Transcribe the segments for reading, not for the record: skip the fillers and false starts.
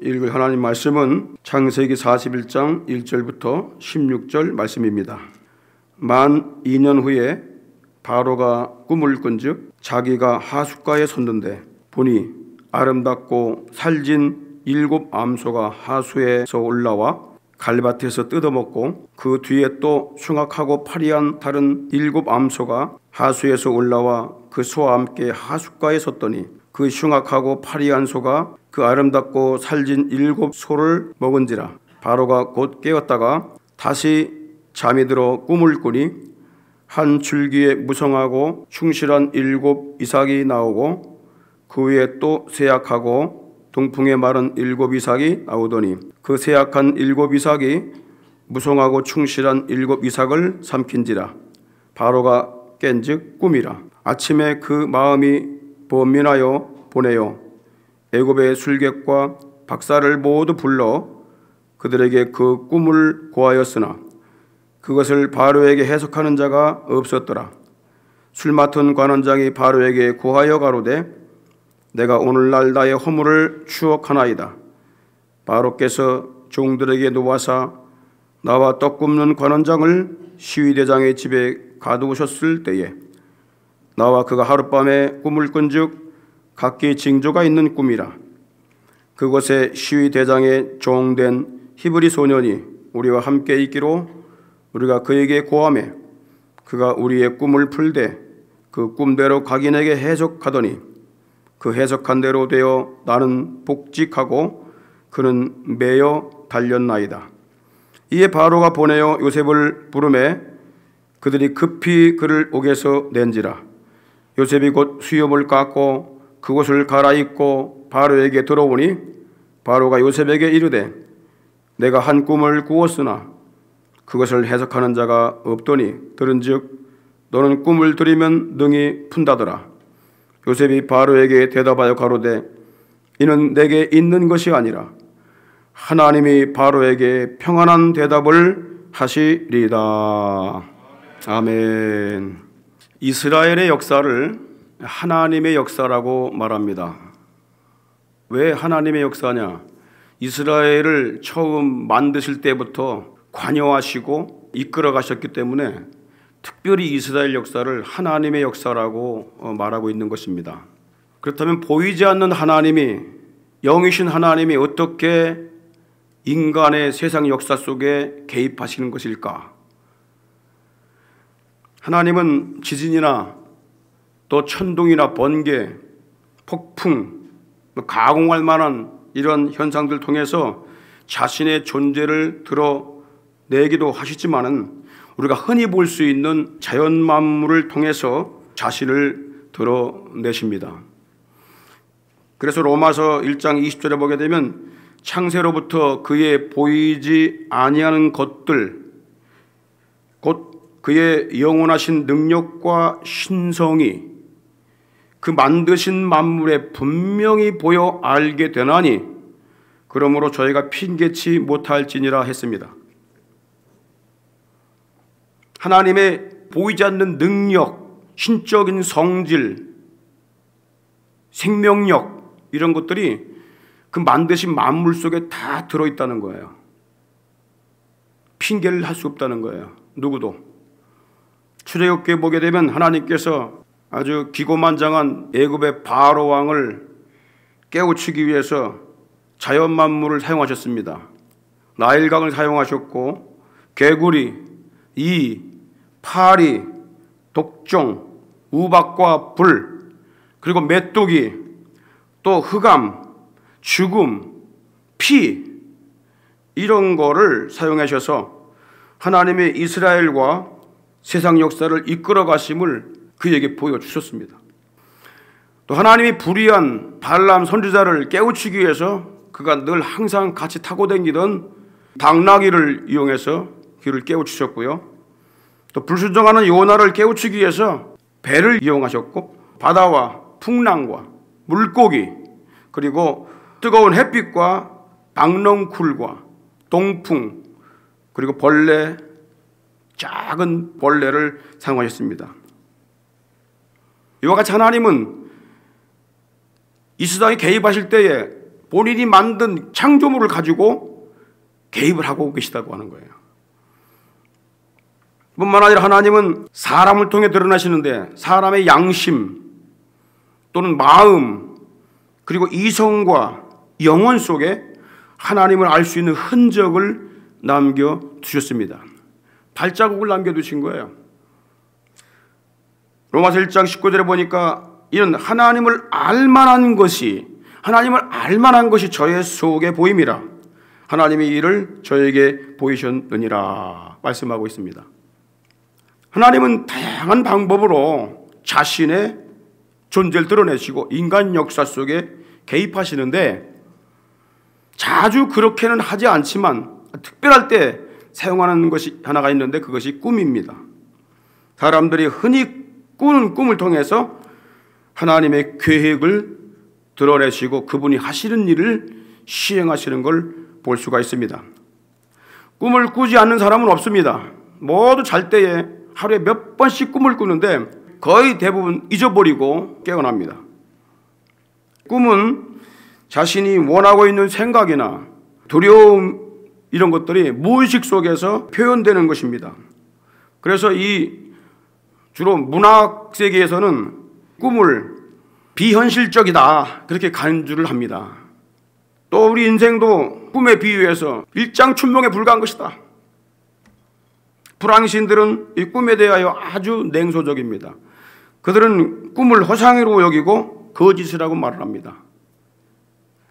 읽을 하나님 말씀은 창세기 41장 1절부터 16절 말씀입니다. 만 2년 후에 바로가 꿈을 꾼즉 자기가 하숫가에 섰는데 보니 아름답고 살진 7 암소가 하수에서 올라와 갈밭에서 뜯어먹고 그 뒤에 또 흉악하고 파리한 다른 7 암소가 하수에서 올라와 그 소와 함께 하숫가에 섰더니 그 흉악하고 파리한 소가 그 아름답고 살진 7 소를 먹은지라. 바로가 곧 깨었다가 다시 잠이 들어 꿈을 꾸니 한 줄기에 무성하고 충실한 7 이삭이 나오고 그 위에 또 쇠약하고 동풍에 마른 7 이삭이 나오더니 그 쇠약한 7 이삭이 무성하고 충실한 7 이삭을 삼킨지라. 바로가 깬즉 꿈이라. 아침에 그 마음이 번민하여 보내어 애굽의 술객과 박사를 모두 불러 그들에게 그 꿈을 고하였으나 그것을 바로에게 해석하는 자가 없었더라. 술 맡은 관원장이 바로에게 고하여 가로되 내가 오늘날 나의 허물을 추억하나이다. 바로께서 종들에게 놓아사 나와 떡 굽는 관원장을 시위대장의 집에 가두으셨을 때에 나와 그가 하룻밤에 꿈을 꾼즉 각기 징조가 있는 꿈이라. 그곳에 시위대장의 종된 히브리 소년이 우리와 함께 있기로 우리가 그에게 고하매 그가 우리의 꿈을 풀되 그 꿈대로 각인에게 해석하더니 그 해석한 대로 되어 나는 복직하고 그는 매여 달렸나이다. 이에 바로가 보내어 요셉을 부르매 그들이 급히 그를 옥에서 낸지라. 요셉이 곧 수염을 깎고 그곳을 갈아입고 바로에게 들어오니 바로가 요셉에게 이르되 내가 한 꿈을 꾸었으나 그것을 해석하는 자가 없더니 들은즉 너는 꿈을 들으면 능히 푼다더라. 요셉이 바로에게 대답하여 가로되 이는 내게 있는 것이 아니라 하나님이 바로에게 평안한 대답을 하시리이다. 아멘. 이스라엘의 역사를 하나님의 역사라고 말합니다. 왜 하나님의 역사냐? 이스라엘을 처음 만드실 때부터 관여하시고 이끌어 가셨기 때문에 특별히 이스라엘 역사를 하나님의 역사라고 말하고 있는 것입니다. 그렇다면 보이지 않는 하나님이, 영이신 하나님이 어떻게 인간의 세상 역사 속에 개입하시는 것일까? 하나님은 지진이나 또 천둥이나 번개, 폭풍, 가공할 만한 이런 현상들 통해서 자신의 존재를 드러내기도 하시지만은 우리가 흔히 볼 수 있는 자연 만물을 통해서 자신을 드러내십니다. 그래서 로마서 1장 20절에 보게 되면 창세로부터 그의 보이지 아니하는 것들, 곧 그의 영원하신 능력과 신성이 그 만드신 만물에 분명히 보여 알게 되나니 그러므로 저희가 핑계치 못할지니라 했습니다. 하나님의 보이지 않는 능력, 신적인 성질, 생명력 이런 것들이 그 만드신 만물 속에 다 들어있다는 거예요. 핑계를 할 수 없다는 거예요. 누구도. 출애굽기에 보게 되면 하나님께서 아주 기고만장한 애굽의 바로 왕을 깨우치기 위해서 자연 만물을 사용하셨습니다. 나일강을 사용하셨고 개구리, 이, 파리, 독종, 우박과 불, 그리고 메뚜기, 또 흑암, 죽음, 피 이런 거를 사용하셔서 하나님의 이스라엘과 세상 역사를 이끌어 가심을 그에게 보여주셨습니다. 또 하나님이 불의한 발람 선지자를 깨우치기 위해서 그가 늘 항상 같이 타고 다니던 당나귀를 이용해서 그를 깨우치셨고요. 또 불순종하는 요나를 깨우치기 위해서 배를 이용하셨고 바다와 풍랑과 물고기 그리고 뜨거운 햇빛과 박넝쿨과 동풍 그리고 벌레, 작은 벌레를 사용하셨습니다. 이와 같이 하나님은 이 세상에 개입하실 때에 본인이 만든 창조물을 가지고 개입을 하고 계시다고 하는 거예요. 뿐만 아니라 하나님은 사람을 통해 드러나시는데 사람의 양심 또는 마음 그리고 이성과 영혼 속에 하나님을 알 수 있는 흔적을 남겨두셨습니다. 발자국을 남겨두신 거예요. 로마서 1장 19절에 보니까 이는 하나님을 알만한 것이 저의 속에 보임이라 하나님의 일을 저에게 보이셨느니라 말씀하고 있습니다. 하나님은 다양한 방법으로 자신의 존재를 드러내시고 인간 역사 속에 개입하시는데 자주 그렇게는 하지 않지만 특별할 때 사용하는 것이 하나가 있는데 그것이 꿈입니다. 사람들이 흔히 꾸는 꿈을 통해서 하나님의 계획을 드러내시고 그분이 하시는 일을 시행하시는 걸 볼 수가 있습니다. 꿈을 꾸지 않는 사람은 없습니다. 모두 잘 때에 하루에 몇 번씩 꿈을 꾸는데 거의 대부분 잊어버리고 깨어납니다. 꿈은 자신이 원하고 있는 생각이나 두려움 이런 것들이 무의식 속에서 표현되는 것입니다. 그래서 주로 문학 세계에서는 꿈을 비현실적이다 그렇게 간주를 합니다. 또 우리 인생도 꿈에 비유해서 일장춘몽에 불과한 것이다. 불황신들은 이 꿈에 대하여 아주 냉소적입니다. 그들은 꿈을 허상으로 여기고 거짓이라고 말을 합니다.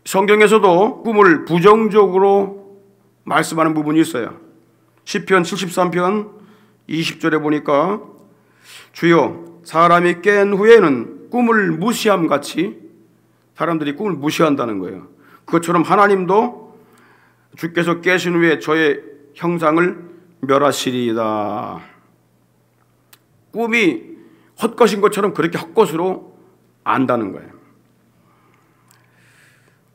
성경에서도 꿈을 부정적으로 말씀하는 부분이 있어요. 시편 73편 20절에 보니까 주여 사람이 깬 후에는 꿈을 무시함 같이 사람들이 꿈을 무시한다는 거예요. 그것처럼 하나님도 주께서 깨신 후에 저의 형상을 멸하시리이다. 꿈이 헛것인 것처럼 그렇게 헛것으로 안다는 거예요.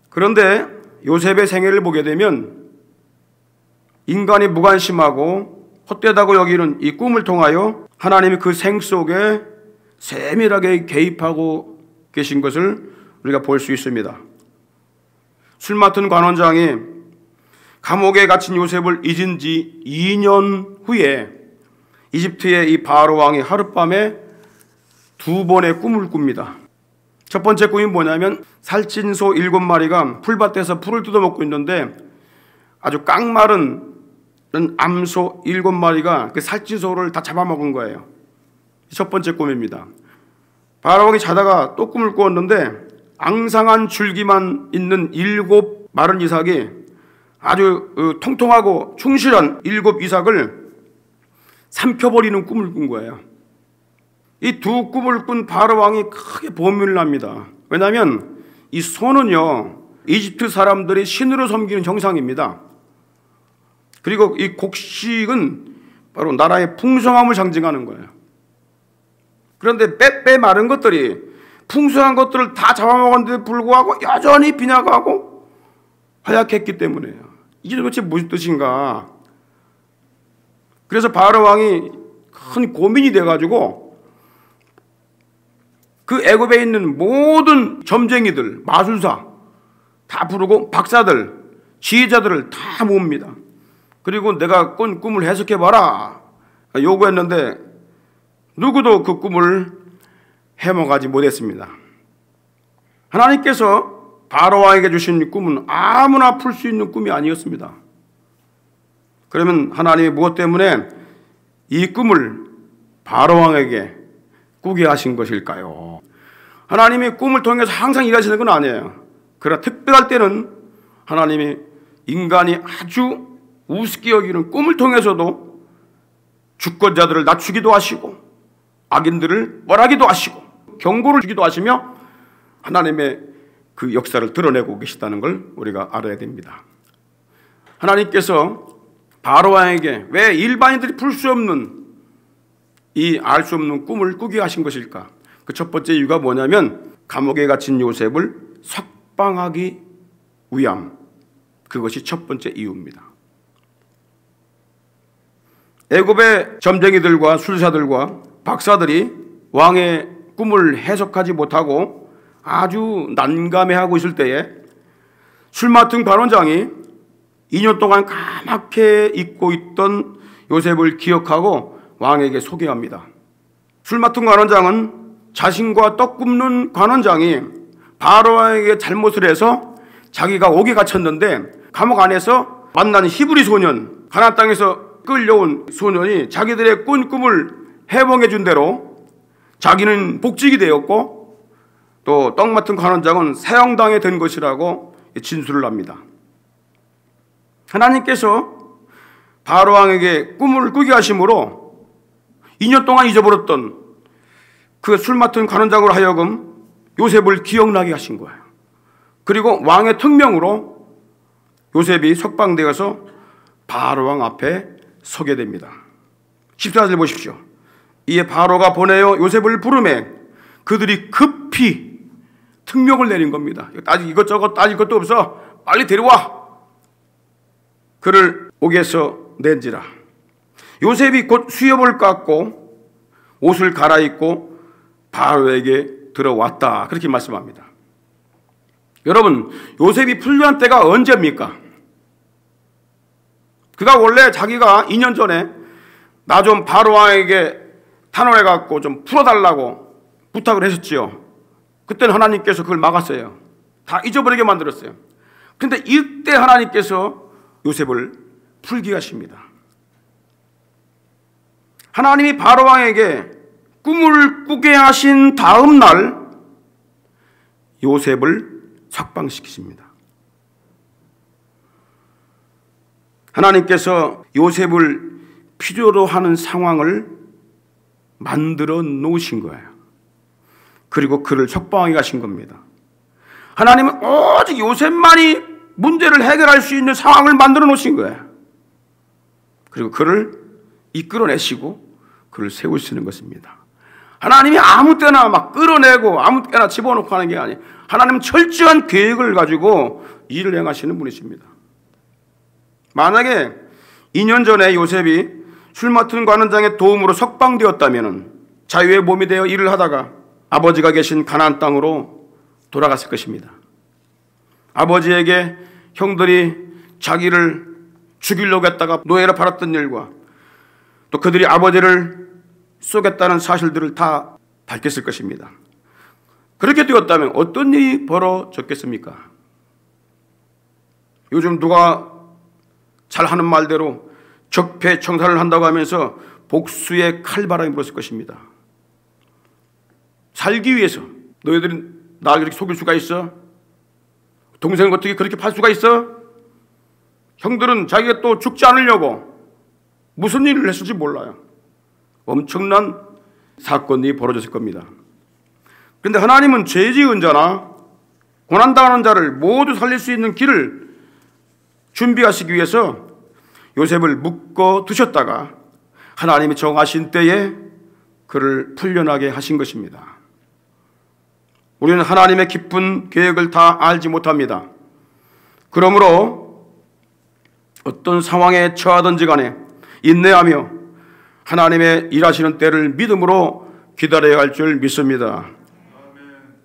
그런데 요셉의 생애를 보게 되면 인간이 무관심하고 헛되다고 여기는 이 꿈을 통하여 하나님이 그 생 속에 세밀하게 개입하고 계신 것을 우리가 볼 수 있습니다. 술 맡은 관원장이 감옥에 갇힌 요셉을 잊은 지 2년 후에 이집트의 이 바로 왕이 하룻밤에 2번의 꿈을 꿉니다. 첫 번째 꿈이 뭐냐면 살찐 소 7마리가 풀밭에서 풀을 뜯어먹고 있는데 아주 깡마른 암소 7마리가 그 살찐 소를 다 잡아먹은 거예요. 첫 번째 꿈입니다. 바로 왕이 자다가 또 꿈을 꾸었는데 앙상한 줄기만 있는 7 마른 이삭이 아주 통통하고 충실한 7 이삭을 삼켜버리는 꿈을 꾼 거예요. 이 두 꿈을 꾼 바로 왕이 크게 보물을 납니다. 왜냐하면 이 소는요 이집트 사람들이 신으로 섬기는 형상입니다. 그리고 이 곡식은 바로 나라의 풍성함을 상징하는 거예요. 그런데 빼빼 마른 것들이 풍성한 것들을 다 잡아먹었는데 불구하고 여전히 빈약하고 허약했기 때문에요. 이게 도대체 무슨 뜻인가? 그래서 바로 왕이 큰 고민이 돼가지고 그 애굽에 있는 모든 점쟁이들, 마술사 다 부르고 박사들, 지혜자들을 다 모읍니다. 그리고 내가 꾼 꿈을 해석해봐라 요구했는데 누구도 그 꿈을 해먹하지 못했습니다. 하나님께서 바로 왕에게 주신 꿈은 아무나 풀 수 있는 꿈이 아니었습니다. 그러면 하나님이 무엇 때문에 이 꿈을 바로 왕에게 꾸게 하신 것일까요? 하나님이 꿈을 통해서 항상 일하시는 건 아니에요. 그러나 특별할 때는 하나님이 인간이 아주 우습게 여기는 꿈을 통해서도 주권자들을 낮추기도 하시고 악인들을 멸하기도 하시고 경고를 주기도 하시며 하나님의 그 역사를 드러내고 계시다는 걸 우리가 알아야 됩니다. 하나님께서 바로 왕에게 왜 일반인들이 풀 수 없는 알 수 없는 꿈을 꾸게 하신 것일까? 그 첫 번째 이유가 뭐냐면 감옥에 갇힌 요셉을 석방하기 위함. 그것이 첫 번째 이유입니다. 애굽의 점쟁이들과 술사들과 박사들이 왕의 꿈을 해석하지 못하고 아주 난감해하고 있을 때에 술 맡은 관원장이 2년 동안 까맣게 잊고 있던 요셉을 기억하고 왕에게 소개합니다. 술 맡은 관원장은 자신과 떡 굽는 관원장이 바로왕에게 잘못을 해서 자기가 옥에 갇혔는데 감옥 안에서 만난 히브리 소년, 가나안 땅에서 끌려온 소년이 자기들의 꾼 꿈을 해몽해 준 대로 자기는 복직이 되었고 또 떡 맡은 관원장은 사형당에 된 것이라고 진술을 합니다. 하나님께서 바로왕에게 꿈을 꾸게 하심으로 2년 동안 잊어버렸던 그 술 맡은 관원장으로 하여금 요셉을 기억나게 하신 거예요. 그리고 왕의 특명으로 요셉이 석방되어서 바로왕 앞에 서게 됩니다. 14절 보십시오. 이에 바로가 보내어 요셉을 부르매 그들이 급히 특명을 내린 겁니다. 아직 이것저것 따질 것도 없어. 빨리 데려와. 그를 옥에서 낸지라. 요셉이 곧 수염을 깎고 옷을 갈아입고 바로에게 들어왔다. 그렇게 말씀합니다. 여러분, 요셉이 풀려난 때가 언제입니까? 그가 원래 자기가 2년 전에 나 좀 바로왕에게 탄원해갖고 좀 풀어달라고 부탁을 했었지요. 그때는 하나님께서 그걸 막았어요. 다 잊어버리게 만들었어요. 그런데 이때 하나님께서 요셉을 풀게 하십니다. 하나님이 바로왕에게 꿈을 꾸게 하신 다음 날 요셉을 석방시키십니다. 하나님께서 요셉을 필요로 하는 상황을 만들어 놓으신 거예요. 그리고 그를 석방하게 하신 겁니다. 하나님은 오직 요셉만이 문제를 해결할 수 있는 상황을 만들어 놓으신 거예요. 그리고 그를 이끌어내시고 그를 세우시는 것입니다. 하나님이 아무 때나 막 끌어내고 아무 때나 집어넣고 하는 게 아니에요. 하나님은 철저한 계획을 가지고 일을 행하시는 분이십니다. 만약에 2년 전에 요셉이 술 맡은 관원장의 도움으로 석방되었다면 자유의 몸이 되어 일을 하다가 아버지가 계신 가나안 땅으로 돌아갔을 것입니다. 아버지에게 형들이 자기를 죽이려고 했다가 노예로 팔았던 일과 또 그들이 아버지를 쏘겠다는 사실들을 다 밝혔을 것입니다. 그렇게 되었다면 어떤 일이 벌어졌겠습니까? 요즘 누가 잘하는 말대로 적폐청산을 한다고 하면서 복수의 칼바람이 불었을 것입니다. 살기 위해서 너희들이 나를 그렇게 속일 수가 있어? 동생을 어떻게 그렇게 팔 수가 있어? 형들은 자기가 또 죽지 않으려고 무슨 일을 했을지 몰라요. 엄청난 사건이 벌어졌을 겁니다. 그런데 하나님은 죄 지은 자나 고난당하는 자를 모두 살릴 수 있는 길을 준비하시기 위해서 요셉을 묶어 두셨다가 하나님이 정하신 때에 그를 풀려나게 하신 것입니다. 우리는 하나님의 깊은 계획을 다 알지 못합니다. 그러므로 어떤 상황에 처하든지 간에 인내하며 하나님의 일하시는 때를 믿음으로 기다려야 할 줄 믿습니다.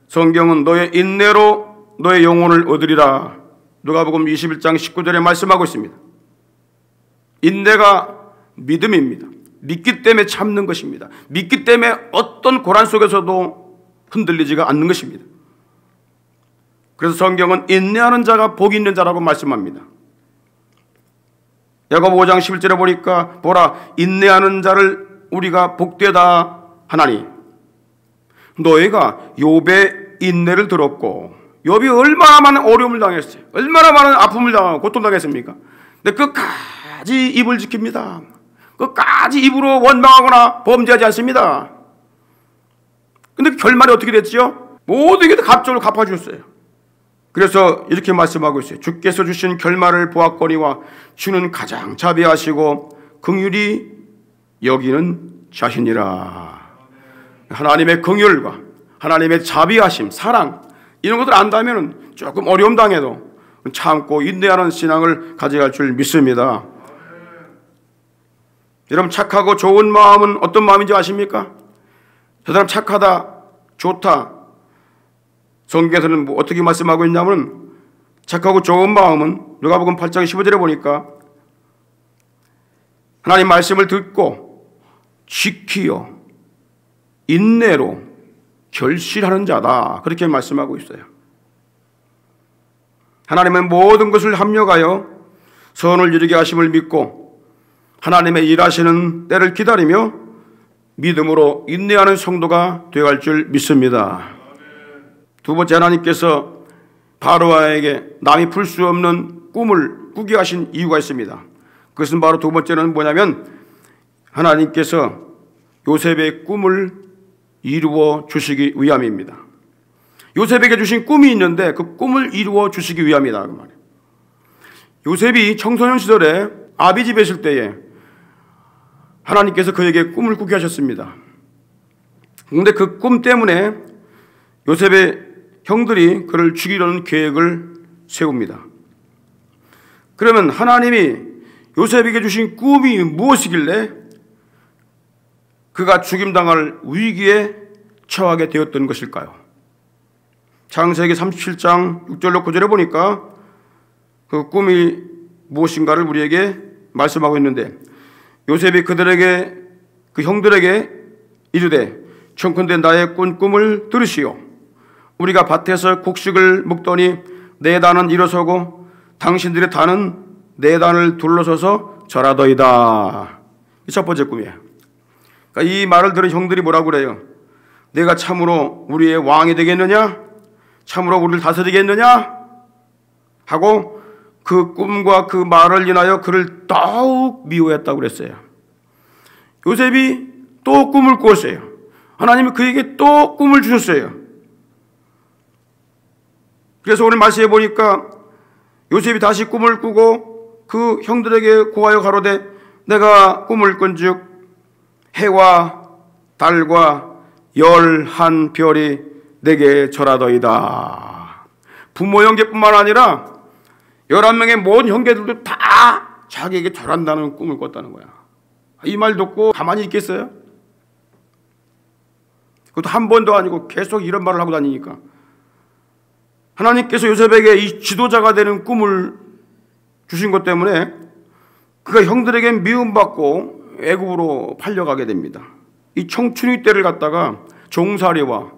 성경은 너의 인내로 너의 영혼을 얻으리라. 누가복음 21장 19절에 말씀하고 있습니다. 인내가 믿음입니다. 믿기 때문에 참는 것입니다. 믿기 때문에 어떤 고난 속에서도 흔들리지가 않는 것입니다. 그래서 성경은 인내하는 자가 복이 있는 자라고 말씀합니다. 야고보 5장 11절에 보니까 보라 인내하는 자를 우리가 복되다 하나니 너희가 욥의 인내를 들었고 욥이 얼마나 많은 어려움을 당했어요. 얼마나 많은 아픔을 당하고 고통당했습니까? 근데 끝까지 입을 지킵니다. 끝까지 입으로 원망하거나 범죄하지 않습니다. 근데 결말이 어떻게 됐지요? 모두에게 갑절로 갚아주셨어요. 그래서 이렇게 말씀하고 있어요. 주께서 주신 결말을 보았거니와 주는 가장 자비하시고 긍휼히 여기는 자신이라. 하나님의 긍휼과 하나님의 자비하심, 사랑 이런 것들을 안다면 조금 어려움 당해도 참고 인내하는 신앙을 가져갈 줄 믿습니다. 여러분 착하고 좋은 마음은 어떤 마음인지 아십니까? 저 사람 착하다, 좋다. 성경에서는 어떻게 말씀하고 있냐면 착하고 좋은 마음은 누가복음 8장 15절에 보니까 하나님 말씀을 듣고 지키어 인내로 결실하는 자다, 그렇게 말씀하고 있어요. 하나님은 모든 것을 합력하여 선을 이루게 하심을 믿고 하나님의 일하시는 때를 기다리며 믿음으로 인내하는 성도가 되어갈 줄 믿습니다. 두 번째, 하나님께서 바로에게 남이 풀 수 없는 꿈을 꾸게 하신 이유가 있습니다. 그것은 바로 두 번째는 뭐냐면 하나님께서 요셉의 꿈을 이루어 주시기 위함입니다. 요셉에게 주신 꿈이 있는데 그 꿈을 이루어 주시기 위함이다, 그 말이에요. 요셉이 청소년 시절에 아비 집에 있을 때에 하나님께서 그에게 꿈을 꾸게 하셨습니다. 그런데 그 꿈 때문에 요셉의 형들이 그를 죽이려는 계획을 세웁니다. 그러면 하나님이 요셉에게 주신 꿈이 무엇이길래 그가 죽임당할 위기에 처하게 되었던 것일까요? 창세기 37장 6절로 9절에 보니까 그 꿈이 무엇인가를 우리에게 말씀하고 있는데, 요셉이 그들에게, 그 형들에게 이르되 청컨대 나의 꾼 꿈을 들으시오. 우리가 밭에서 곡식을 먹더니 네 단은 일어서고 당신들의 단은 네 단을 둘러서서 절하더이다. 이 첫 번째 꿈이에요. 그러니까 이 말을 들은 형들이 뭐라고 그래요? 내가 참으로 우리의 왕이 되겠느냐? 참으로 우리를 다스리겠느냐? 하고 그 꿈과 그 말을 인하여 그를 더욱 미워했다고 그랬어요. 요셉이 또 꿈을 꾸었어요. 하나님이 그에게 또 꿈을 주셨어요. 그래서 오늘 말씀해 보니까 요셉이 다시 꿈을 꾸고 그 형들에게 고하여 가로되 내가 꿈을 꾼즉 해와 달과 11별이 내게 절하더이다. 부모 형제뿐만 아니라 11명의 모든 형제들도 다 자기에게 절한다는 꿈을 꿨다는 거야. 이 말 듣고 가만히 있겠어요? 그것도 한 번도 아니고 계속 이런 말을 하고 다니니까 하나님께서 요셉에게 이 지도자가 되는 꿈을 주신 것 때문에 그가 형들에게 미움받고 애굽으로 팔려가게 됩니다. 이 청춘의 때를 갖다가 종살이와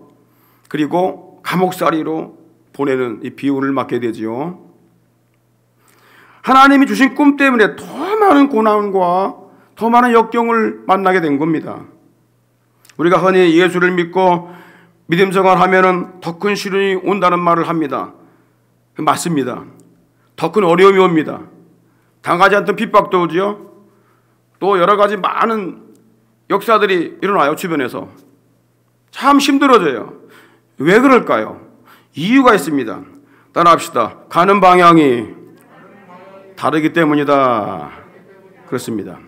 그리고 감옥살이로 보내는 이 비운을 맞게 되지요. 하나님이 주신 꿈 때문에 더 많은 고난과 더 많은 역경을 만나게 된 겁니다. 우리가 흔히 예수를 믿고 믿음 생활하면은 더 큰 시련이 온다는 말을 합니다. 맞습니다. 더 큰 어려움이 옵니다. 당하지 않던 핍박도 오지요. 또 여러 가지 많은 역사들이 일어나요. 주변에서 참 힘들어져요. 왜 그럴까요? 이유가 있습니다. 따라합시다. 가는 방향이 다르기 때문이다. 그렇습니다.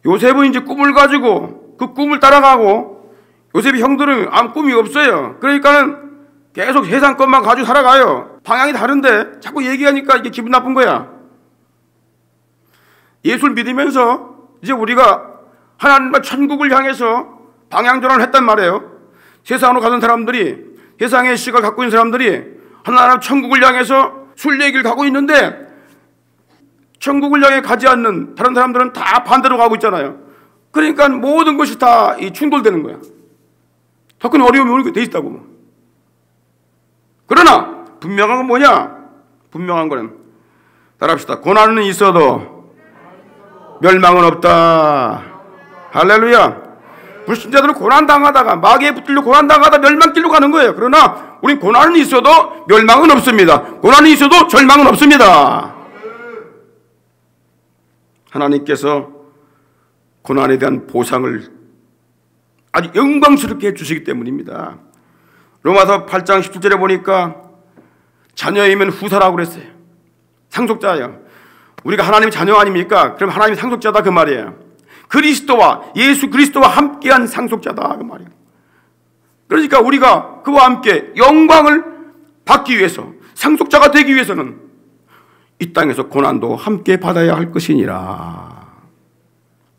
요셉은 이제 꿈을 가지고 그 꿈을 따라가고, 요셉의 형들은 아무 꿈이 없어요. 그러니까는 계속 세상 것만 가지고 살아가요. 방향이 다른데 자꾸 얘기하니까 이게 기분 나쁜 거야. 예수를 믿으면서 이제 우리가 하나님과 천국을 향해서 방향전환을 했단 말이에요. 세상으로 가던 사람들이, 세상의 시각을 갖고 있는 사람들이 하나님 천국을 향해서 순례길 가고 있는데 천국을 향해 가지 않는 다른 사람들은 다 반대로 가고 있잖아요. 그러니까 모든 것이 다 충돌되는 거야. 더 큰 어려움이 오게 돼 있다고. 그러나 분명한 건 뭐냐? 분명한 거는 따라합시다. 고난은 있어도 멸망은 없다. 할렐루야. 불신자들은 고난당하다가, 마귀에 붙들려 고난당하다 멸망길로 가는 거예요. 그러나 우린 고난은 있어도 멸망은 없습니다. 고난은 있어도 절망은 없습니다. 하나님께서 고난에 대한 보상을 아주 영광스럽게 해주시기 때문입니다. 로마서 8장 17절에 보니까 자녀이면 후사라고 그랬어요. 상속자예요. 우리가 하나님의 자녀 아닙니까? 그럼 하나님의 상속자다 그 말이에요. 그리스도와, 예수 그리스도와 함께한 상속자다 그 말이에요. 그러니까 우리가 그와 함께 영광을 받기 위해서, 상속자가 되기 위해서는 이 땅에서 고난도 함께 받아야 할 것이니라.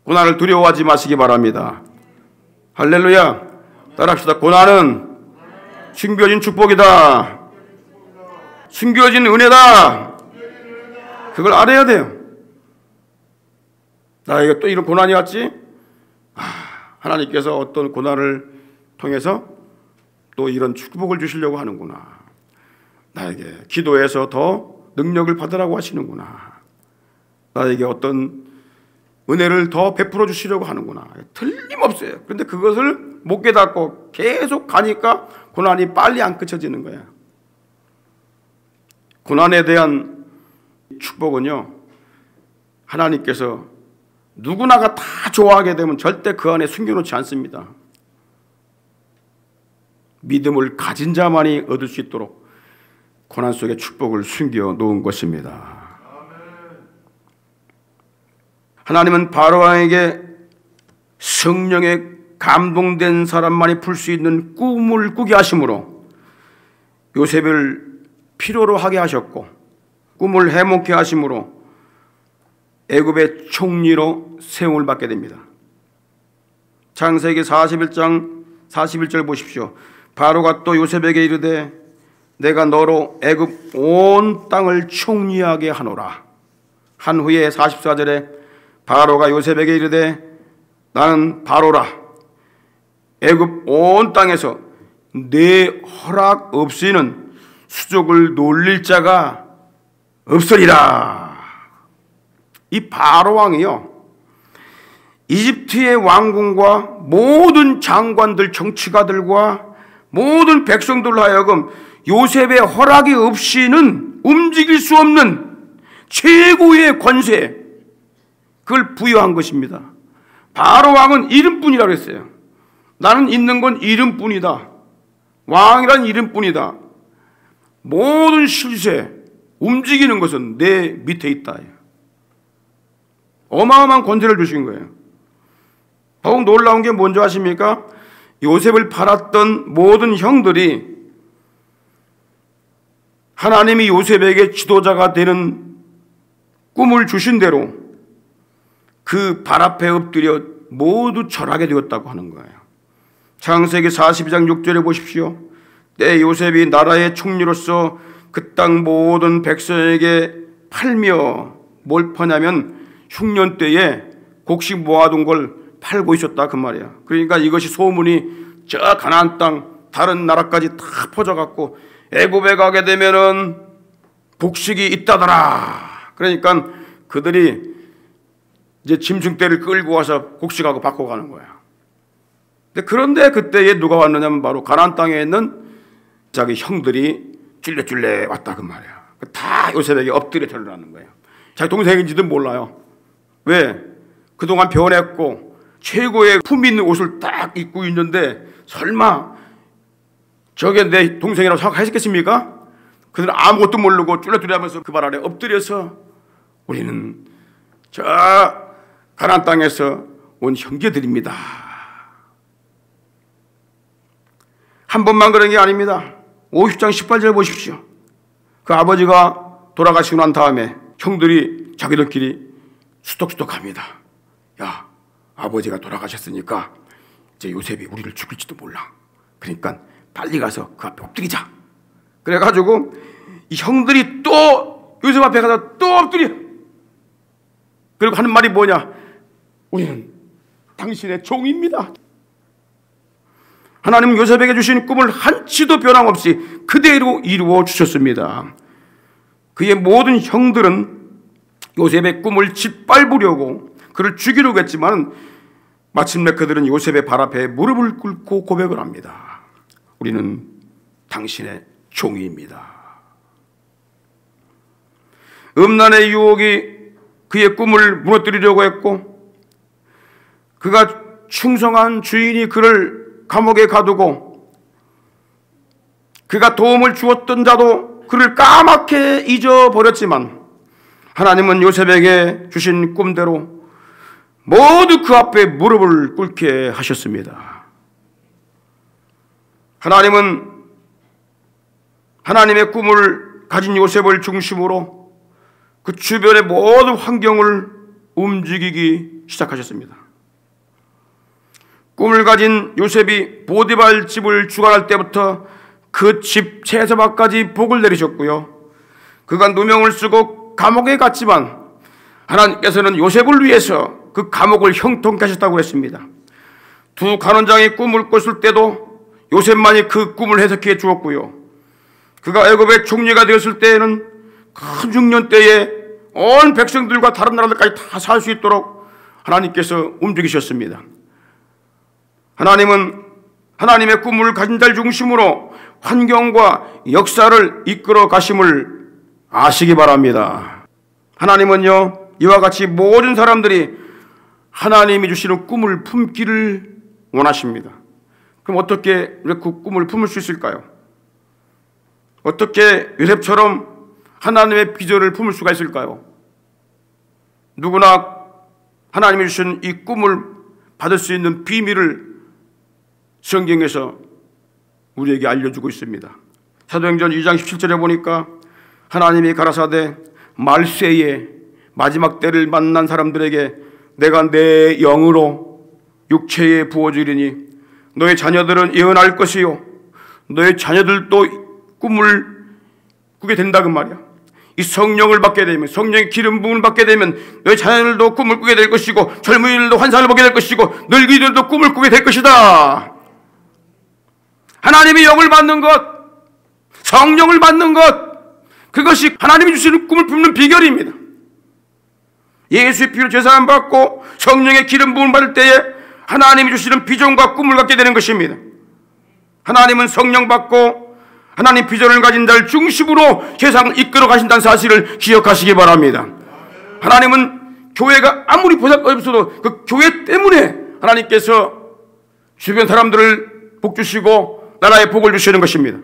고난을 두려워하지 마시기 바랍니다. 할렐루야. 따라합시다. 고난은 숨겨진 축복이다. 숨겨진 은혜다. 그걸 알아야 돼요. 나에게 또 이런 고난이 왔지? 하나님께서 어떤 고난을 통해서 또 이런 축복을 주시려고 하는구나. 나에게 기도해서 더 능력을 받으라고 하시는구나. 나에게 어떤 은혜를 더 베풀어 주시려고 하는구나. 틀림없어요. 그런데 그것을 못 깨닫고 계속 가니까 고난이 빨리 안 그쳐지는 거야. 고난에 대한 축복은요, 하나님께서 누구나가 다 좋아하게 되면 절대 그 안에 숨겨놓지 않습니다. 믿음을 가진 자만이 얻을 수 있도록 고난 속에 축복을 숨겨 놓은 것입니다. 하나님은 바로왕에게 성령에 감동된 사람만이 풀 수 있는 꿈을 꾸게 하심으로 요셉을 필요로 하게 하셨고, 꿈을 해몽케 하심으로 애굽의 총리로 세움을 받게 됩니다. 창세기 41장 41절 보십시오. 바로가 또 요셉에게 이르되 내가 너로 애굽 온 땅을 총리하게 하노라. 한 후에 44절에 바로가 요셉에게 이르되 나는 바로라. 애굽 온 땅에서 내 허락 없이는 수족을 놀릴 자가 없으리라. 이 바로왕이요, 이집트의 왕궁과 모든 장관들, 정치가들과 모든 백성들로 하여금 요셉의 허락이 없이는 움직일 수 없는 최고의 권세, 그걸 부여한 것입니다. 바로왕은 이름뿐이라고 했어요. 나는 있는 건 이름뿐이다. 왕이란 이름뿐이다. 모든 실세, 움직이는 것은 내 밑에 있다. 어마어마한 권세를 주신 거예요. 더욱 놀라운 게 뭔지 아십니까? 요셉을 팔았던 모든 형들이 하나님이 요셉에게 지도자가 되는 꿈을 주신 대로 그 발 앞에 엎드려 모두 절하게 되었다고 하는 거예요. 창세기 42장 6절에 보십시오. 때 요셉이 나라의 총리로서 그 땅 모든 백성에게 팔며, 뭘 파냐면 흉년 때에 곡식 모아둔 걸 팔고 있었다 그 말이야. 그러니까 이것이 소문이 저 가나안 땅 다른 나라까지 다 퍼져갖고 애굽에 가게 되면은 곡식이 있다더라. 그러니까 그들이 이제 짐승떼를 끌고 와서 곡식하고 바꿔 가는 거야. 그런데 그때에 누가 왔느냐면 바로 가나안 땅에 있는 자기 형들이 찔레찔레 왔다 그 말이야. 다 요셉에게 엎드려 절하는 거예요. 자기 동생인지도 몰라요. 왜? 그동안 변했고 최고의 품위 있는 옷을 딱 입고 있는데 설마 저게 내 동생이라고 생각하셨겠습니까? 그들은 아무것도 모르고 쫄래쫄래하면서 그 발 아래 엎드려서 우리는 저 가나안 땅에서 온 형제들입니다. 한 번만 그런 게 아닙니다. 50장 18절 보십시오. 그 아버지가 돌아가시고 난 다음에 형들이 자기들끼리 수덕수덕합니다. 야, 아버지가 돌아가셨으니까 이제 요셉이 우리를 죽일지도 몰라. 그러니까 빨리 가서 그 앞에 엎드리자. 그래가지고 이 형들이 또 요셉 앞에 가서 또 엎드려. 그리고 하는 말이 뭐냐? 우리는 당신의 종입니다. 하나님은 요셉에게 주신 꿈을 한치도 변함없이 그대로 이루어 주셨습니다. 그의 모든 형들은 요셉의 꿈을 짓밟으려고 그를 죽이려고 했지만 마침내 그들은 요셉의 발 앞에 무릎을 꿇고 고백을 합니다. 우리는 당신의 종입니다. 음란의 유혹이 그의 꿈을 무너뜨리려고 했고, 그가 충성한 주인이 그를 감옥에 가두고, 그가 도움을 주었던 자도 그를 까맣게 잊어버렸지만 하나님은 요셉에게 주신 꿈대로 모두 그 앞에 무릎을 꿇게 하셨습니다. 하나님은 하나님의 꿈을 가진 요셉을 중심으로 그 주변의 모든 환경을 움직이기 시작하셨습니다. 꿈을 가진 요셉이 보디발 집을 주관할 때부터 그 집 채소밭까지 복을 내리셨고요. 그가 누명을 쓰고 감옥에 갔지만 하나님께서는 요셉을 위해서 그 감옥을 형통케 하셨다고 했습니다. 두 간원장이 꿈을 꿨을 때도 요셉만이 그 꿈을 해석해 주었고요. 그가 애굽의 총리가 되었을 때에는 큰 흉년 때에 온 백성들과 다른 나라들까지 다 살 수 있도록 하나님께서 움직이셨습니다. 하나님은 하나님의 꿈을 가진 자를 중심으로 환경과 역사를 이끌어 가심을 아시기 바랍니다. 하나님은요, 이와 같이 모든 사람들이 하나님이 주시는 꿈을 품기를 원하십니다. 그럼 어떻게 그 꿈을 품을 수 있을까요? 어떻게 요셉처럼 하나님의 비전을 품을 수가 있을까요? 누구나 하나님이 주신 이 꿈을 받을 수 있는 비밀을 성경에서 우리에게 알려주고 있습니다. 사도행전 2장 17절에 보니까 하나님이 가라사대 말세에 마지막 때를 만난 사람들에게 내가 내 영으로 육체에 부어주리니 너의 자녀들은 예언할 것이요 너의 자녀들도 꿈을 꾸게 된다 그 말이야. 이 성령을 받게 되면, 성령의 기름 부음을 받게 되면 너의 자녀들도 꿈을 꾸게 될 것이고 젊은이들도 환상을 보게 될 것이고 늙은이들도 꿈을 꾸게 될 것이다. 하나님의 영을 받는 것, 성령을 받는 것, 그것이 하나님이 주시는 꿈을 품는 비결입니다. 예수의 피로 제사함 받고 성령의 기름 부음을 받을 때에 하나님이 주시는 비전과 꿈을 갖게 되는 것입니다. 하나님은 성령 받고 하나님 비전을 가진 자를 중심으로 세상을 이끌어 가신다는 사실을 기억하시기 바랍니다. 하나님은 교회가 아무리 보잘것 없어도 그 교회 때문에 하나님께서 주변 사람들을 복 주시고 나라에 복을 주시는 것입니다.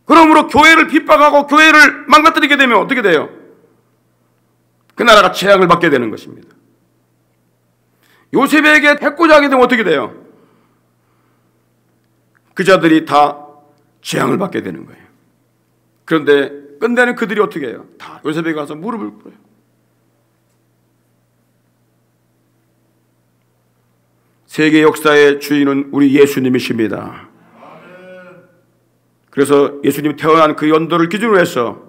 그러므로 교회를 핍박하고 교회를 망가뜨리게 되면 어떻게 돼요? 그 나라가 재앙을 받게 되는 것입니다. 요셉에게 해코지 하게 되면 어떻게 돼요? 그 자들이 다 재앙을 받게 되는 거예요. 그런데 끝내는 그들이 어떻게 해요? 다 요셉에게 가서 무릎을 꿇어요. 세계 역사의 주인은 우리 예수님이십니다. 그래서 예수님이 태어난 그 연도를 기준으로 해서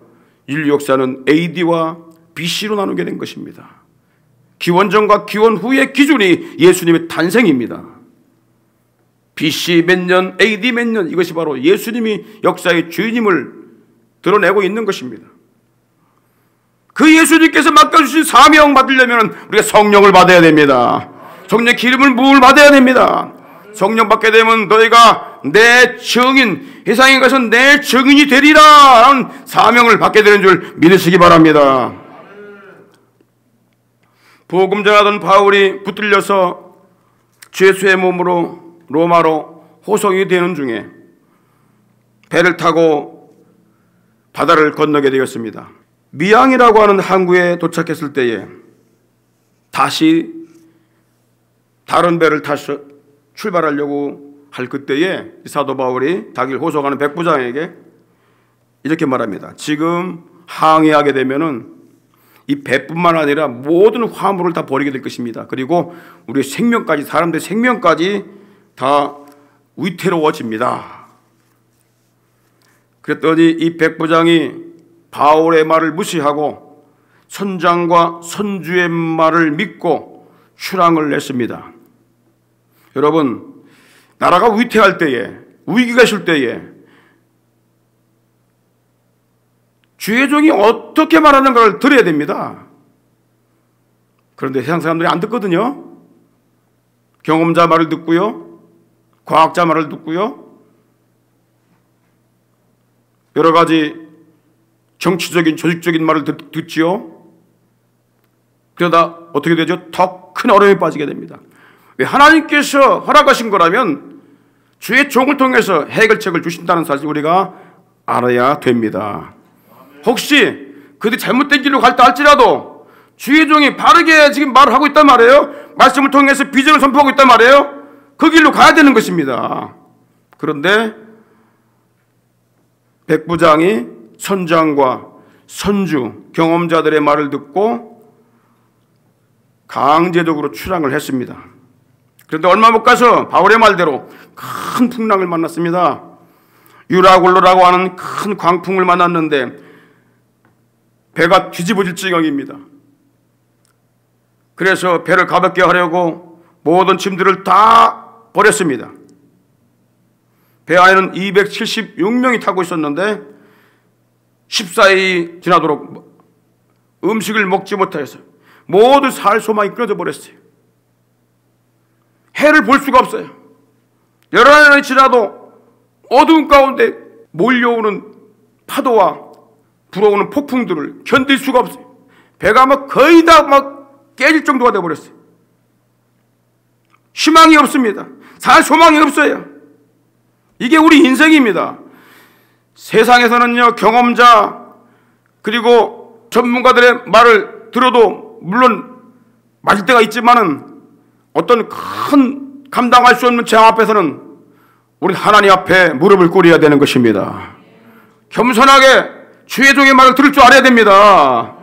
인류 역사는 AD와 BC로 나누게 된 것입니다. 기원전과 기원 후의 기준이 예수님의 탄생입니다. BC 몇 년, AD 몇 년, 이것이 바로 예수님이 역사의 주인임을 드러내고 있는 것입니다. 그 예수님께서 맡겨주신 사명 받으려면 우리가 성령을 받아야 됩니다. 성령의 기름을 부음을 받아야 됩니다. 성령 받게 되면 너희가 내 증인, 세상에 가서 내 증인이 되리라 라는 사명을 받게 되는 줄 믿으시기 바랍니다. 복음 전하던 바울이 붙들려서 죄수의 몸으로 로마로 호송이 되는 중에 배를 타고 바다를 건너게 되었습니다. 미양이라고 하는 항구에 도착했을 때에 다시 다른 배를 타서 출발하려고 할 그때에 사도 바울이 자기를 호송하는 백부장에게 이렇게 말합니다. 지금 항해하게 되면은 이 배뿐만 아니라 모든 화물을 다 버리게 될 것입니다. 그리고 우리 생명까지, 사람들의 생명까지 다 위태로워집니다. 그랬더니 이 백부장이 바울의 말을 무시하고 선장과 선주의 말을 믿고 출항을 했습니다. 여러분, 나라가 위태할 때에, 위기가 있을 때에 주의 종이 어떻게 말하는가를 들어야 됩니다. 그런데 세상 사람들이 안 듣거든요. 경험자 말을 듣고요, 과학자 말을 듣고요, 여러 가지 정치적인, 조직적인 말을 듣지요. 그러다 어떻게 되죠? 더 큰 어려움에 빠지게 됩니다. 왜? 하나님께서 허락하신 거라면 주의 종을 통해서 해결책을 주신다는 사실 우리가 알아야 됩니다. 혹시 그들이 잘못된 길로 갈다 할지라도 주의 종이 바르게 지금 말을 하고 있단 말이에요. 말씀을 통해서 비전을 선포하고 있단 말이에요. 그 길로 가야 되는 것입니다. 그런데 백부장이 선장과 선주, 경험자들의 말을 듣고 강제적으로 출항을 했습니다. 그런데 얼마 못 가서 바울의 말대로 큰 풍랑을 만났습니다. 유라굴로라고 하는 큰 광풍을 만났는데 배가 뒤집어질 지경입니다. 그래서 배를 가볍게 하려고 모든 짐들을 다 버렸습니다. 배 안에는 276명이 타고 있었는데 14일이 지나도록 음식을 먹지 못해서 모두 살 소망이 끊어져 버렸어요. 해를 볼 수가 없어요. 여러 날이 지나도 어두운 가운데 몰려오는 파도와 불어오는 폭풍들을 견딜 수가 없어요. 배가 거의 다 깨질 정도가 되어버렸어요. 희망이 없습니다. 살 소망이 없어요. 이게 우리 인생입니다. 세상에서는요, 경험자 그리고 전문가들의 말을 들어도 물론 맞을 때가 있지만은 어떤 큰 감당할 수 없는 재앙 앞에서는 우리 하나님 앞에 무릎을 꿇어야 되는 것입니다. 겸손하게 주의 종의 말을 들을 줄 알아야 됩니다.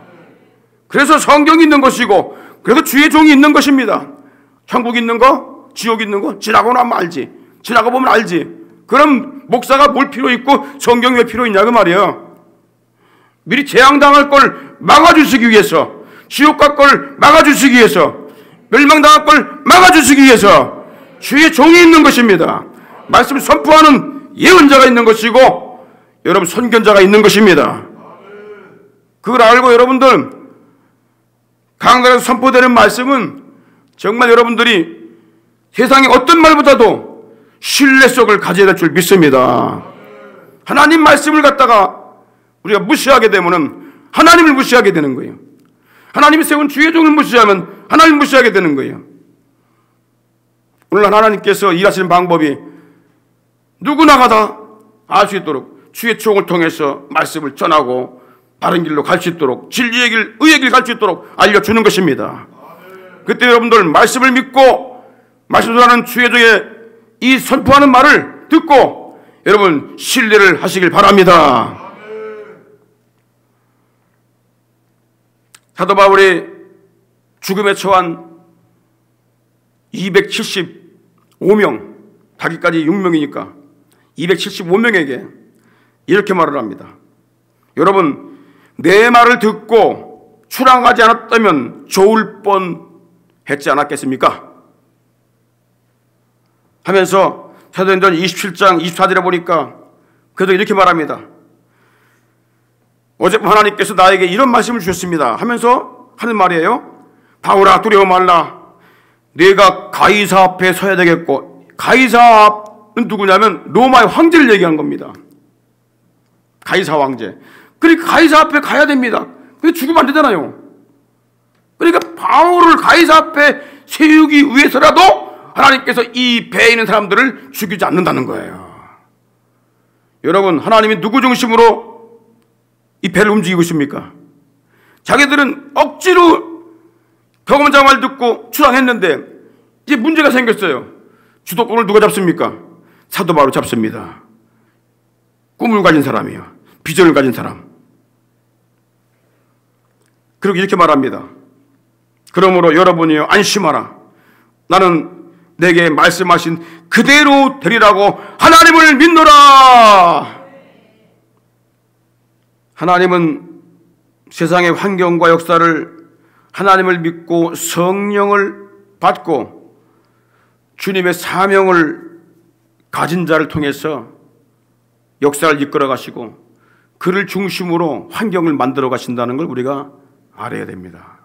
그래서 성경이 있는 것이고, 그래서 주의 종이 있는 것입니다. 천국 있는 거, 지옥 있는 거 지나고 나면 알지. 지나가 보면 알지. 그럼 목사가 뭘 필요 있고 성경이 왜 필요 있냐 그 말이에요. 미리 재앙당할 걸 막아주시기 위해서, 지옥 갈 걸 막아주시기 위해서, 멸망당할 걸 막아주시기 위해서 주의 종이 있는 것입니다. 말씀을 선포하는 예언자가 있는 것이고 여러분 선견자가 있는 것입니다. 그걸 알고 여러분들 강단에서 선포되는 말씀은 정말 여러분들이 세상의 어떤 말보다도 신뢰성을 가져야 될 줄 믿습니다. 하나님 말씀을 갖다가 우리가 무시하게 되면 하나님을 무시하게 되는 거예요. 하나님이 세운 주의 종을 무시하면 하나님을 무시하게 되는 거예요. 오늘 하나님께서 일하시는 방법이 누구나가 다 알 수 있도록 주의 종을 통해서 말씀을 전하고 바른 길로 갈 수 있도록, 진리의 길, 의의 길 갈 수 있도록 알려주는 것입니다. 그때 여러분들 말씀을 믿고 말씀 전하는 주의 종의 이 선포하는 말을 듣고 여러분 신뢰를 하시길 바랍니다. 사도 바울이 죽음에 처한 275명, 자기까지 6명이니까 275명에게 이렇게 말을 합니다. 여러분, 내 말을 듣고 출항하지 않았다면 좋을 뻔 했지 않았겠습니까? 하면서 사도행전 27장 24절에 보니까 그래도 이렇게 말합니다. 어젯밤 하나님께서 나에게 이런 말씀을 주셨습니다 하면서 하는 말이에요. 바울아, 두려워 말라. 네가 가이사 앞에 서야 되겠고, 가이사는 누구냐면 로마의 황제를 얘기한 겁니다. 가이사 황제. 그러니까 가이사 앞에 가야 됩니다. 근데 죽으면 안 되잖아요. 그러니까 바울을 가이사 앞에 세우기 위해서라도 하나님께서 이 배에 있는 사람들을 죽이지 않는다는 거예요. 여러분, 하나님이 누구 중심으로 이 배를 움직이고 있습니까? 자기들은 억지로 경험자 말 듣고 출항했는데 이제 문제가 생겼어요. 주도권을 누가 잡습니까? 사도 바울이 잡습니다. 꿈을 가진 사람이요, 비전을 가진 사람. 그리고 이렇게 말합니다. 그러므로 여러분이요, 안심하라. 나는 내게 말씀하신 그대로 되리라고 하나님을 믿노라. 하나님은 세상의 환경과 역사를 하나님을 믿고 성령을 받고 주님의 사명을 가진 자를 통해서 역사를 이끌어 가시고 그를 중심으로 환경을 만들어 가신다는 걸 우리가 알아야 됩니다.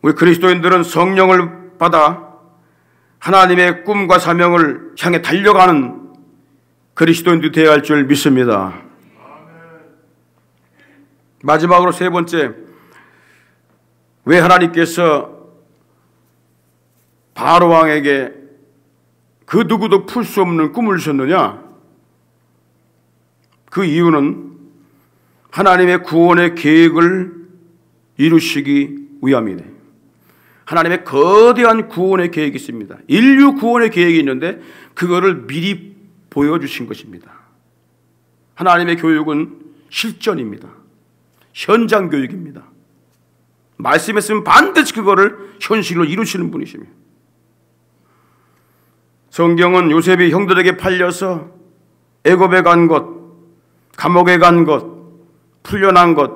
우리 그리스도인들은 성령을 받아 하나님의 꿈과 사명을 향해 달려가는 그리스도인들이 되어야 할 줄 믿습니다. 마지막으로 세 번째, 왜 하나님께서 바로 왕에게 그 누구도 풀 수 없는 꿈을 주셨느냐? 그 이유는 하나님의 구원의 계획을 이루시기 위함이네. 하나님의 거대한 구원의 계획이 있습니다. 인류 구원의 계획이 있는데 그거를 미리 보여주신 것입니다. 하나님의 교육은 실전입니다. 현장 교육입니다. 말씀했으면 반드시 그거를 현실로 이루시는 분이십니다. 성경은 요셉이 형들에게 팔려서 애굽에 간 것, 감옥에 간 것, 풀려난 것,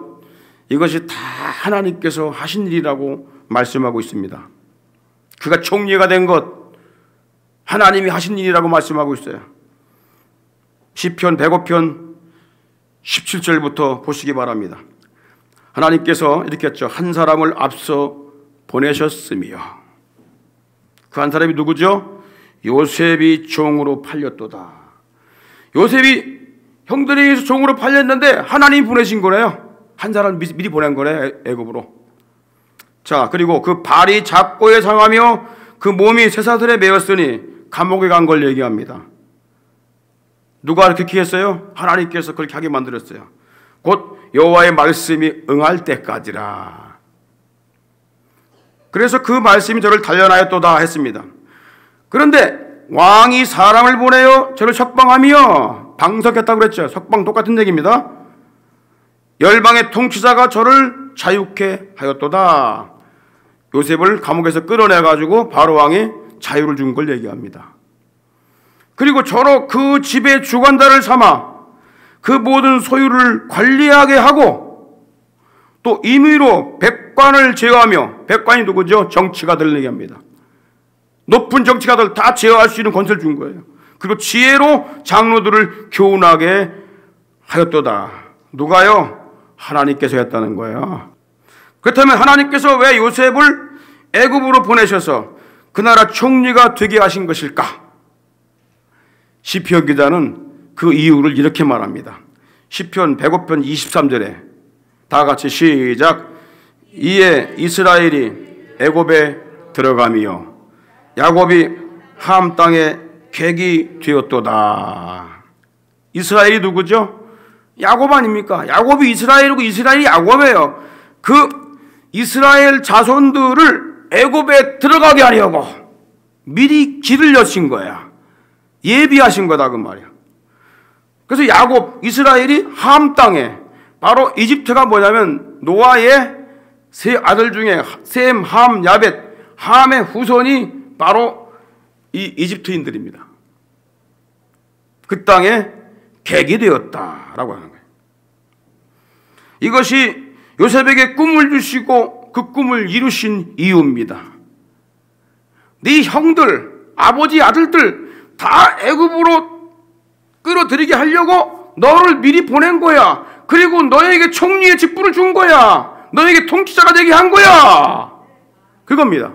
이것이 다 하나님께서 하신 일이라고 말씀하고 있습니다. 그가 총리가 된 것, 하나님이 하신 일이라고 말씀하고 있어요. 시편 105편 17절부터 보시기 바랍니다. 하나님께서 이렇게 했죠. 한 사람을 앞서 보내셨으며, 그 한 사람이 누구죠? 요셉이 종으로 팔렸도다. 요셉이 형들에 의해서 종으로 팔렸는데 하나님이 보내신 거래요. 한 사람 미리 보낸 거래, 애굽으로. 자, 그리고 그 발이 작고에 상하며 그 몸이 쇠사슬에 매였으니 감옥에 간 걸 얘기합니다. 누가 그렇게 했어요? 하나님께서 그렇게 하게 만들었어요. 곧 여호와의 말씀이 응할 때까지라. 그래서 그 말씀이 저를 단련하였도다 했습니다. 그런데 왕이 사람을 보내어 저를 석방하며, 방석했다고 그랬죠. 석방 똑같은 얘기입니다. 열방의 통치자가 저를 자유케 하였도다. 요셉을 감옥에서 끌어내가지고 바로 왕이 자유를 준 걸 얘기합니다. 그리고 저로 그 집의 주관자를 삼아 그 모든 소유를 관리하게 하고, 또 임의로 백관을 제어하며, 백관이 누구죠? 정치가들 얘기합니다. 높은 정치가들 다 제어할 수 있는 권세를 준 거예요. 그리고 지혜로 장로들을 교훈하게 하였도다. 누가요? 하나님께서 했다는 거예요. 그렇다면 하나님께서 왜 요셉을 애굽으로 보내셔서 그 나라 총리가 되게 하신 것일까? 시편 기자는 그 이유를 이렇게 말합니다. 시편 105편 23절에 다 같이 시작. 이에 이스라엘이 애굽에 들어가며 야곱이 함 땅에 객이 되었도다. 이스라엘이 누구죠? 야곱 아닙니까? 야곱이 이스라엘이고 이스라엘이 야곱이에요. 그 이스라엘 자손들을 애굽에 들어가게 하려고 미리 길을 여신 거야. 예비하신 거다 그 말이야. 그래서 야곱, 이스라엘이 함 땅에, 바로 이집트가 뭐냐면 노아의 세 아들 중에 셈, 함, 야벳, 함의 후손이 바로 이 이집트인들입니다. 그 땅에 객이 되었다라고 하는 거예요. 이것이 요셉에게 꿈을 주시고 그 꿈을 이루신 이유입니다. 네 형들, 아버지 아들들 다 애굽으로 끌어들이게 하려고 너를 미리 보낸 거야. 그리고 너에게 총리의 직분을 준 거야. 너에게 통치자가 되게 한 거야. 그겁니다.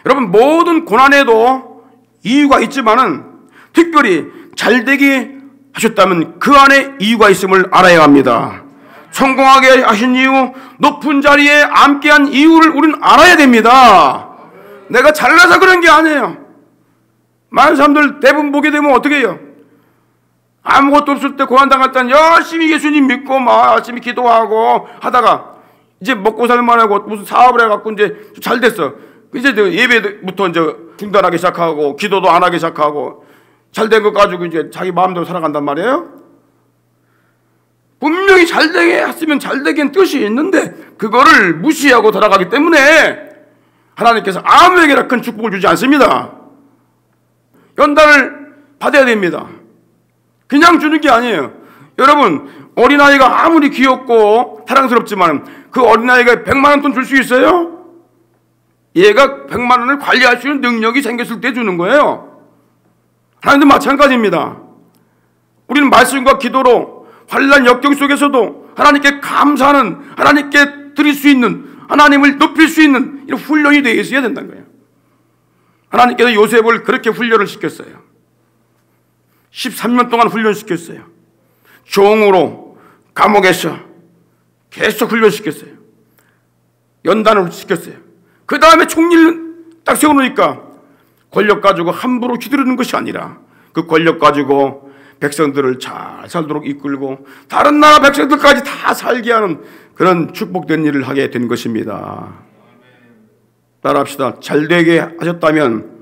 여러분, 모든 고난에도 이유가 있지만은 특별히 잘되게 하셨다면 그 안에 이유가 있음을 알아야 합니다. 성공하게 하신 이유, 높은 자리에 앉게 한 이유를 우리는 알아야 됩니다. 내가 잘나서 그런 게 아니에요. 많은 사람들 대부분 보게 되면 어떻게 해요? 아무것도 없을 때 고난당할 땐 열심히 예수님 믿고 막 열심히 기도하고 하다가 이제 먹고 살만하고 무슨 사업을 해갖고 이제 잘 됐어. 이제 예배부터 이제 중단하기 시작하고 기도도 안 하기 시작하고 잘된 것 가지고 이제 자기 마음대로 살아간단 말이에요. 분명히 잘되게 했으면 잘되긴 뜻이 있는데 그거를 무시하고 돌아가기 때문에 하나님께서 아무에게나 큰 축복을 주지 않습니다. 연단을 받아야 됩니다. 그냥 주는 게 아니에요. 여러분, 어린아이가 아무리 귀엽고 사랑스럽지만 그 어린아이가 100만 원 돈 줄 수 있어요? 얘가 100만 원을 관리할 수 있는 능력이 생겼을 때 주는 거예요. 하나님도 마찬가지입니다. 우리는 말씀과 기도로 환난 역경 속에서도 하나님께 감사하는, 하나님께 드릴 수 있는, 하나님을 높일 수 있는 이런 훈련이 되어 있어야 된다는 거예요. 하나님께서 요셉을 그렇게 훈련을 시켰어요. 13년 동안 훈련시켰어요. 종으로 감옥에서 계속 훈련시켰어요. 연단을 시켰어요. 그 다음에 총리를 딱 세워놓으니까 권력 가지고 함부로 휘두르는 것이 아니라 그 권력 가지고 백성들을 잘 살도록 이끌고 다른 나라 백성들까지 다 살게 하는 그런 축복된 일을 하게 된 것입니다. 따라합시다. 잘되게 하셨다면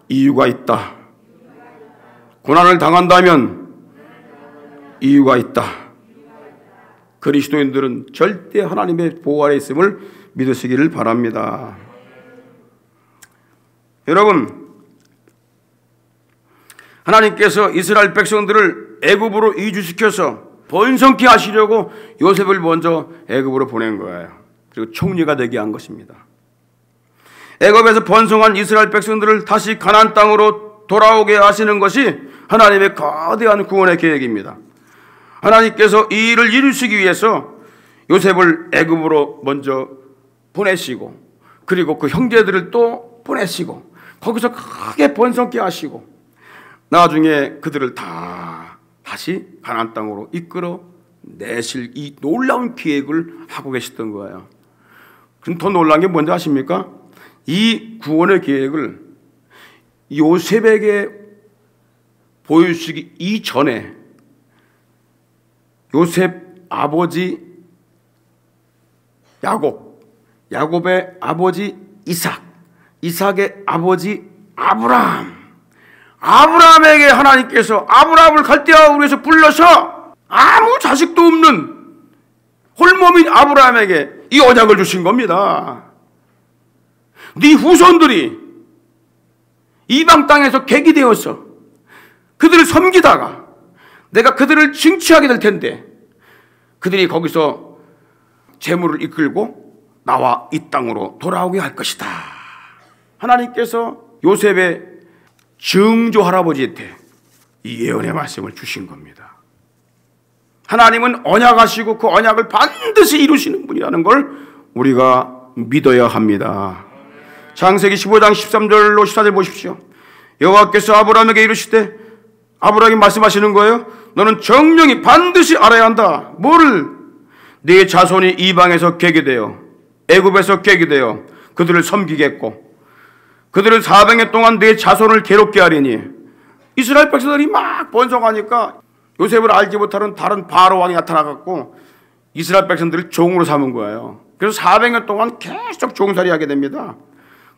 이유가 있다. 고난을 당한다면 이유가 있다. 그리스도인들은 절대 하나님의 보호 아래 있음을 믿으시기를 바랍니다. 여러분, 하나님께서 이스라엘 백성들을 애굽으로 이주시켜서 번성케 하시려고 요셉을 먼저 애굽으로 보낸 거예요. 그리고 총리가 되게 한 것입니다. 애굽에서 번성한 이스라엘 백성들을 다시 가나안 땅으로 돌아오게 하시는 것이 하나님의 거대한 구원의 계획입니다. 하나님께서 이 일을 이루시기 위해서 요셉을 애굽으로 먼저 보내시고, 그리고 그 형제들을 또 보내시고, 거기서 크게 번성케 하시고, 나중에 그들을 다 다시 가나안 땅으로 이끌어 내실 이 놀라운 계획을 하고 계셨던 거예요. 그럼 더 놀라운 게 뭔지 아십니까? 이 구원의 계획을 요셉에게 보여주시기 이전에 요셉 아버지 야곱의 아버지 이삭의 아버지 아브라함에게 하나님께서 아브라함을 갈대아 우르에서 불러서 아무 자식도 없는 홀몸인 아브라함에게 이 언약을 주신 겁니다. 네 후손들이 이방 땅에서 객이 되어서 그들을 섬기다가 내가 그들을 징치하게 될 텐데, 그들이 거기서 재물을 이끌고 나와 이 땅으로 돌아오게 할 것이다. 하나님께서 요셉의 증조 할아버지한테 이 예언의 말씀을 주신 겁니다. 하나님은 언약하시고 그 언약을 반드시 이루시는 분이라는 걸 우리가 믿어야 합니다. 창세기 15장 13절로 14절 보십시오. 여호와께서 아브라함에게 이르시되, 아브라함이 말씀하시는 거예요. 너는 정령이 반드시 알아야 한다. 뭐를? 네 자손이 이방에서 객이 되어 애굽에서 객이 되어 그들을 섬기겠고 그들을 400년 동안 네 자손을 괴롭게 하리니. 이스라엘 백성들이 막 번성하니까 요셉을 알지 못하는 다른 바로 왕이 나타나갖고 이스라엘 백성들을 종으로 삼은 거예요. 그래서 400년 동안 계속 종살이 하게 됩니다.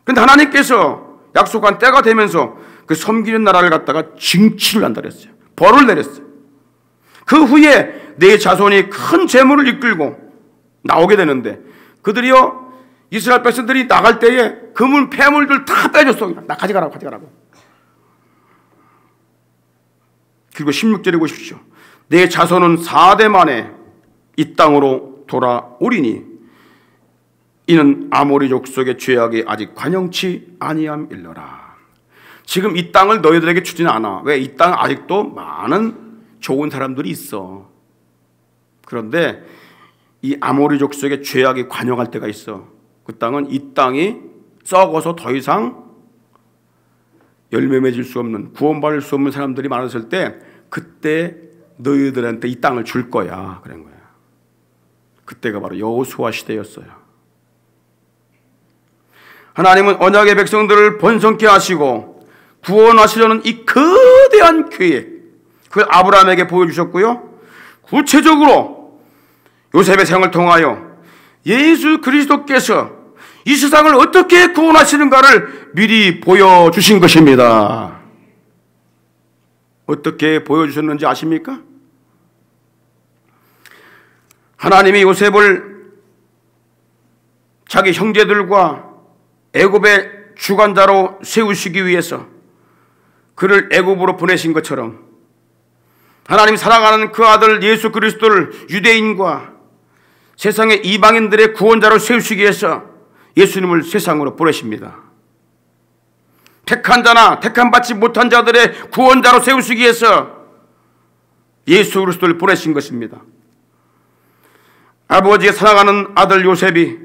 그런데 하나님께서 약속한 때가 되면서 그 섬기는 나라를 갖다가 징치를 한다 그랬어요. 벌을 내렸어요. 그 후에 네 자손이 큰 재물을 이끌고 나오게 되는데, 그들이요 이스라엘 백성들이 나갈 때에 금은 폐물들 다 빼줬어. 나 가져가라고. 그리고 16절에 보십시오. 내 자손은 4대 만에 이 땅으로 돌아오리니 이는 아모리 족속의 죄악이 아직 관영치 아니함일러라. 지금 이 땅을 너희들에게 주지는 않아. 왜? 이 땅 아직도 많은 좋은 사람들이 있어. 그런데 이 아모리 족속의 죄악이 관영할 때가 있어. 그 땅은 이 땅이 썩어서 더 이상 열매 맺을 수 없는, 구원받을 수 없는 사람들이 많았을 때 그때 너희들한테 이 땅을 줄 거야. 그런 거야. 그때가 바로 여호수아 시대였어요. 하나님은 언약의 백성들을 번성케 하시고 구원하시려는 이 거대한 계획, 그걸 아브라함에게 보여주셨고요. 구체적으로 요셉의 생을 통하여 예수 그리스도께서 이 세상을 어떻게 구원하시는가를 미리 보여주신 것입니다. 어떻게 보여주셨는지 아십니까? 하나님이 요셉을 자기 형제들과 애굽의 주관자로 세우시기 위해서 그를 애굽으로 보내신 것처럼 하나님이 사랑하는 그 아들 예수 그리스도를 유대인과 세상의 이방인들의 구원자로 세우시기 위해서 예수님을 세상으로 보내십니다. 택한 자나 택함받지 못한 자들의 구원자로 세우시기 위해서 예수 그리스도를 보내신 것입니다. 아버지의 사랑하는 아들 요셉이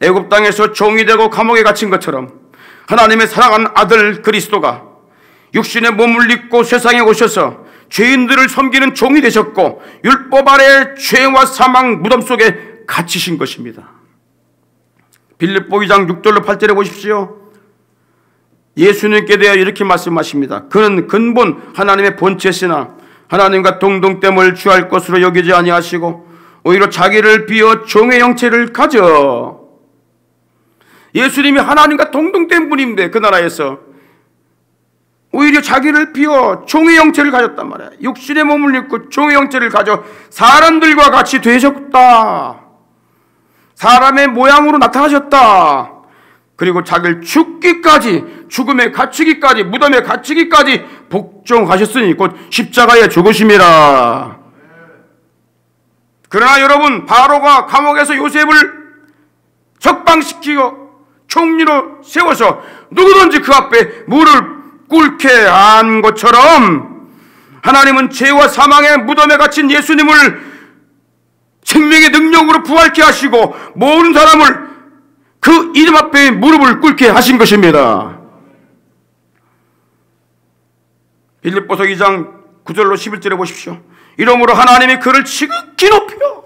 애굽 땅에서 종이 되고 감옥에 갇힌 것처럼 하나님의 사랑하는 아들 그리스도가 육신의 몸을 입고 세상에 오셔서 죄인들을 섬기는 종이 되셨고 율법 아래 죄와 사망 무덤 속에 갇히신 것입니다. 빌립보 2장 6절로 8절에 보십시오. 예수님께 대하여 이렇게 말씀하십니다. 그는 근본 하나님의 본체시나 하나님과 동등됨을 취할 것으로 여기지 아니하시고 오히려 자기를 비어 종의 형체를 가져. 예수님이 하나님과 동등된 분인데 그 나라에서 오히려 자기를 비워 종의 형체를 가졌단 말이야. 육신의 몸을 입고 종의 형체를 가져 사람들과 같이 되셨다. 사람의 모양으로 나타나셨다. 그리고 자기를 죽기까지, 죽음에 갇히기까지, 무덤에 갇히기까지 복종하셨으니 곧 십자가에 죽으심이라. 그러나 여러분, 바로가 감옥에서 요셉을 적방시키고 총리로 세워서 누구든지 그 앞에 무릎 꿇게 한 것처럼 하나님은 죄와 사망의 무덤에 갇힌 예수님을 생명의 능력으로 부활케 하시고 모든 사람을 그 이름 앞에 무릎을 꿇게 하신 것입니다. 빌립보서 2장 9절로 11절에 보십시오. 이러므로 하나님이 그를 지극히 높여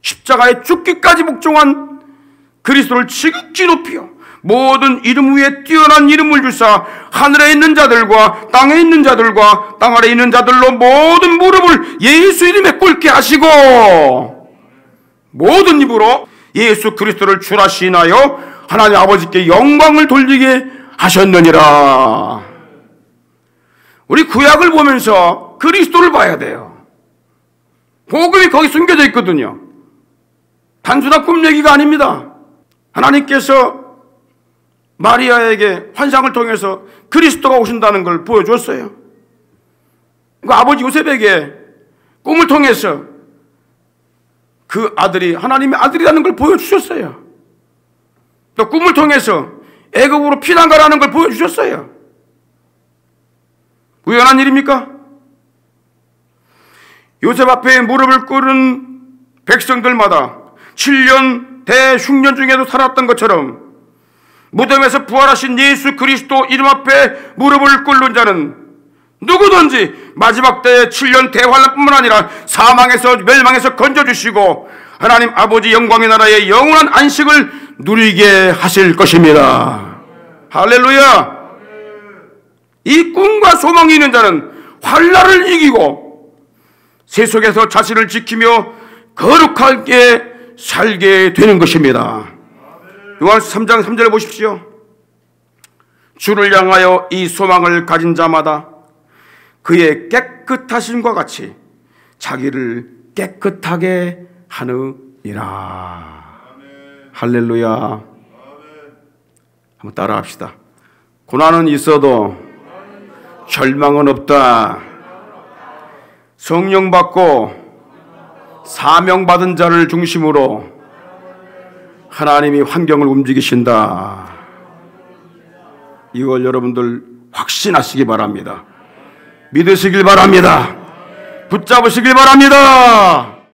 십자가에 죽기까지 복종한 그리스도를 지극히 높여 모든 이름 위에 뛰어난 이름을 주사 하늘에 있는 자들과 땅에 있는 자들과 땅 아래 있는 자들로 모든 무릎을 예수 이름에 꿇게 하시고 모든 입으로 예수 그리스도를 주라 시인하여 하나님 아버지께 영광을 돌리게 하셨느니라. 우리 구약을 보면서 그리스도를 봐야 돼요. 복음이 거기 숨겨져 있거든요. 단순한 꿈 얘기가 아닙니다. 하나님께서 마리아에게 환상을 통해서 그리스도가 오신다는 걸 보여줬어요. 그 아버지 요셉에게 꿈을 통해서 그 아들이 하나님의 아들이라는 걸 보여주셨어요. 또 꿈을 통해서 애굽으로 피난 가라는 걸 보여주셨어요. 우연한 일입니까? 요셉 앞에 무릎을 꿇은 백성들마다 7년 대흉년 중에도 살았던 것처럼 무덤에서 부활하신 예수 그리스도 이름 앞에 무릎을 꿇는 자는 누구든지 마지막 때의 7년 대환란뿐만 아니라 사망에서 멸망에서 건져주시고 하나님 아버지 영광의 나라의 영원한 안식을 누리게 하실 것입니다. 할렐루야. 이 꿈과 소망이 있는 자는 환난을 이기고 세속에서 자신을 지키며 거룩하게 살게 되는 것입니다. 요한서 3장 3절에 보십시오. 주를 향하여 이 소망을 가진 자마다 그의 깨끗하심과 같이 자기를 깨끗하게 하느니라. 할렐루야. 한번 따라 합시다. 고난은 있어도 절망은 없다. 성령 받고 사명받은 자를 중심으로 하나님이 환경을 움직이신다. 이걸 여러분들 확신하시기 바랍니다. 믿으시길 바랍니다. 붙잡으시길 바랍니다.